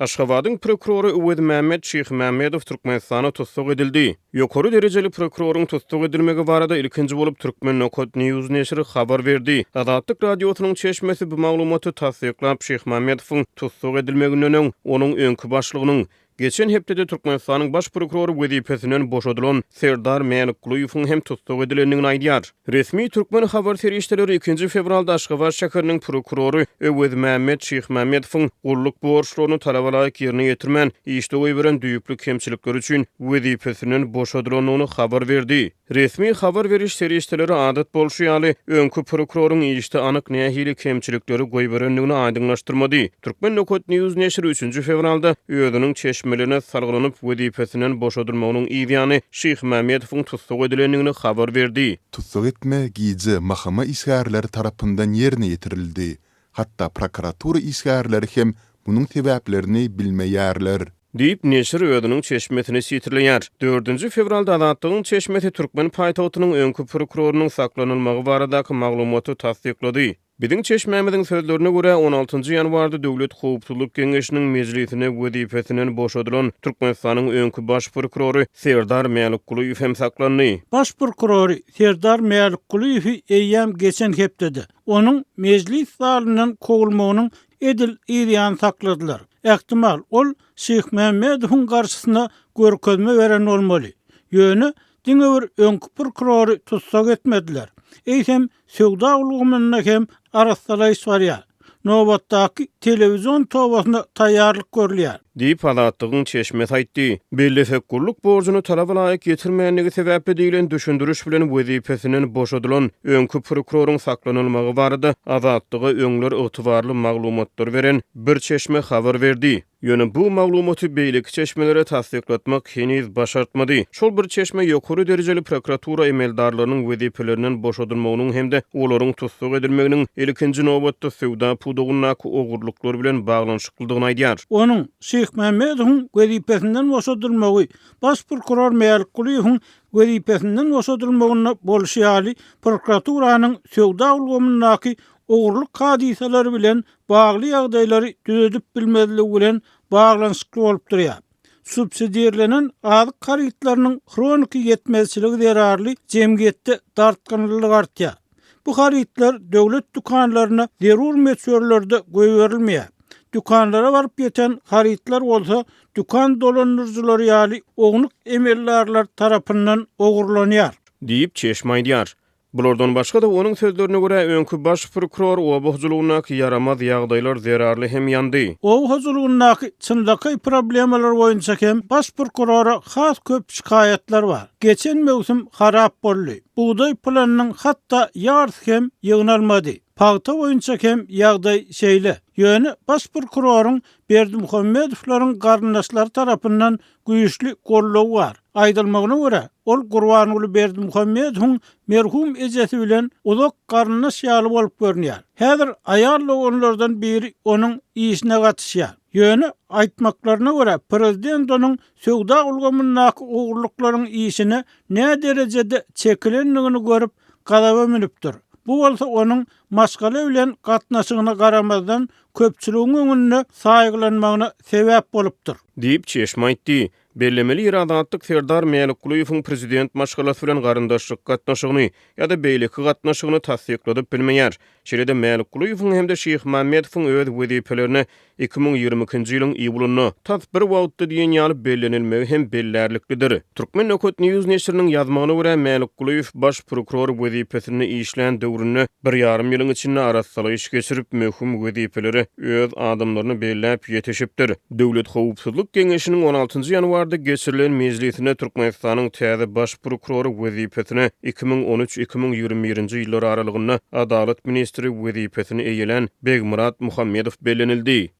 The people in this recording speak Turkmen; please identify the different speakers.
Speaker 1: Aşgabatyň prokurory Uwed Mehmet Şeyh Mehmedow Türkmenistana tutsak edildi. Ýokary derejeli prokuroryň tutsak edilmegi barada ilkinji bolup Türkmen Nokot News neşri habar berdi. Azatlyk radiosynyň çeşmesi bu maglumaty tasdiklap Şeyh Mehmedowyň tutsak edilmeginden onuň öňkü başlygynyň geçen hepdede Türkmenistanyň baş prokurory wezipesinden boşadylan Serdar Mälikgulyýowyň hem tutsak edilendigini aýdýar. Resmi Türkmen habar serişdeleri 2 fevralda Aşgabat şäheriniň prokurory Uwed Mehmet Şeyh Mehmedowyň guruluk borçlaryny talap alaýyk ýerine ýetirmän işde goýberen düýüklük kemçilikler üçin wezipesinden boşadylanlygyny habar berdi. Resmi habar beriş serişdeleri adat bolşy ýaly öňkü prokuroryň işde anyk nähili kemçilikleri goýberendigini aýdyňlaşdyrmady. Türkmen Nokot News neşri 3 fevralda özüniň çeşmelerine salgylanyp wezipesinden boşadylmagynyň ýa-ni Şeyh Mehmedowyň tutsak edilendigini habar berdi.
Speaker 2: Tutsak etme giýje mahkama işgärleri tarapyndan ýerine ýetirildi. Hatda prokuratura işgärleri hem munyň sebäplerini bilmeýärler.
Speaker 1: Diýip neşir özüniň çeşmetini sitirleýär. 4 fevralda Azatlygyň çeşmeti Türkmen paýtagtynyň öňkü prokurorunyň saklanylmagy baradaky maglumaty tasdiklady. Biziň çeşmemiziň sözlerine görä 16 ýanwarda Döwlet Howpsuzlyk Geňeşiniň mejlisine wezipesinden boşadylan Türkmenistanyň öňkü baş prokurory Serdar Mälikgulyýow hem saklandy.
Speaker 3: Baş prokurory Serdar Mälikgulyýow eýýäm geçen hepdede onuň mejlis salynyň kogulmagynyň edil ýerine sakladylar. Ähtimal ol Şeyh Mehmedowyň garşysyna görkezme beren bolmaly. Ýöne diňe bir öňkü prokurory tutsak etmediler. Eýsem söwda ulgamyna hem arasalaýys barýar. Nobatdaky telewizyon towasyna taýýarlyk görülýär.
Speaker 1: Diýip Azatlygyň çeşmesi aýtdy. Bellefekgurluk borcuny talap alaýyk ýetirmänligi sebäpli diýilen düşündürüş bilen wezipesinden boşadylan öňkü prokuroryň saklanylmagy barada Azatlyga öňler ygtybarly maglumatlar beren bir çeşme habar berdi. Ýöne bu maglumaty beýleki çeşmelere tasdiklatmak heniz başartmady. Şol bir çeşme ýokary derejeli prokuratura emeldarlarynyň wezipelerinden boşadylmagynyň hemde olaryň tutsak edilmeginiň ilkinji nobatda sewda pudugynaky ogurluklar bilen baglanyşyklydygyny aýdýar.
Speaker 3: Onuň Şeyh Mehmedowyň wezipesinden boşadylmagy baş prokuror Mälikgulyýowyň wezipesinden boşadylmagyna bolşy ýaly prokuraturasynyň sewda ulgamynaky ogurluk hadiseleri bilen bagly ýagdaýlary düzedip bilmezligi bilen baglanyşykly bolup durýar. Subsidiýerlenen azyk harytlarynyň kronika ýetmezçiligi derarly jemgyýetde dartgynlyk artýar. Bu harytlar döwlet dukanlaryna zerur meçhurlarda goýberilmeýär. Dukanlara barıp ýeten harytlar bolsa dukan dolandyrjylary ýaly oňluk emellerler tarapyndan ogurlanýar.
Speaker 1: Diýip çeşme aýdýar. Bulardan başga da onuň sözlerine görä öňkü baş prokuror obahjylygynaky yaramaz ýagdaýlar zerarly hem ýandy.
Speaker 3: Obahjylygynaky çyndaky problemler boýunça hem baş prokurora has köp şikayetler bar. Geçen mewsim harap boldy. Buğday planynyň hatda ýardy hem ýygnalmady. Paýta boýunça hem ýagdaý şeýle. Ýöne baş prokuroryň Berdimuhammedowylaryň garyndaşlary tarapyndan güýçli gollagy bar. Aýdylmagyna görä, ol Gurbanuly Berdimuhammedowyň merhum ejesi bilen uzak garyndaş ýaly bolup görnýär. Häzir aýal oğullardan biri onuň işine gatışýar. Ýöne aýtmaklaryna görä prezident onuň sewda ulgamynaky ogurluklaryň işine ne derejede çekilendigini görüp gadaba minipdir. Bu bolsa onuň maskala bilen gatnaşygyna garamazdan köpçüligiň öňünde saýgılanmagyna sebäp bolupdyr.
Speaker 1: Diýip çeşme aýtdy. Bellemeli iradatlyk Serdar Mälikgulyýowyň prezident maşgalasy bilen garyndaşlyk gatnaşygyny ýa-da beýleki gatnaşygyny tasdikladyp bilmeýär. Şeýle-de Mälikgulyýowyň hemde Şeyh Mehmedowyň öz wezipelerini 2022-nji ýylyň iýuluny tas bir wagtda diýen ýaly bellenilmegi hem bellärliklidir. Türkmen Nokot News neşriniň ýazmagyna görä Mälikgulyýow baş prokuror wezipesini işleýän döwründe 1,5 ýylyň içinde arasalaýyş geçirip möhüm wezipeleri öz adamlaryny belläp ýetişipdir. Döwlet Howpsuzlyk Geňeşiniň 16 ýanwarda geçirilen mejlisine Türkmenistanyň täze baş prokurory wezipesine 2013-2021-nji ýyllar aralygynda Adalet ministri wezipesini eýelen Begmurat Muhammedow bellenildi.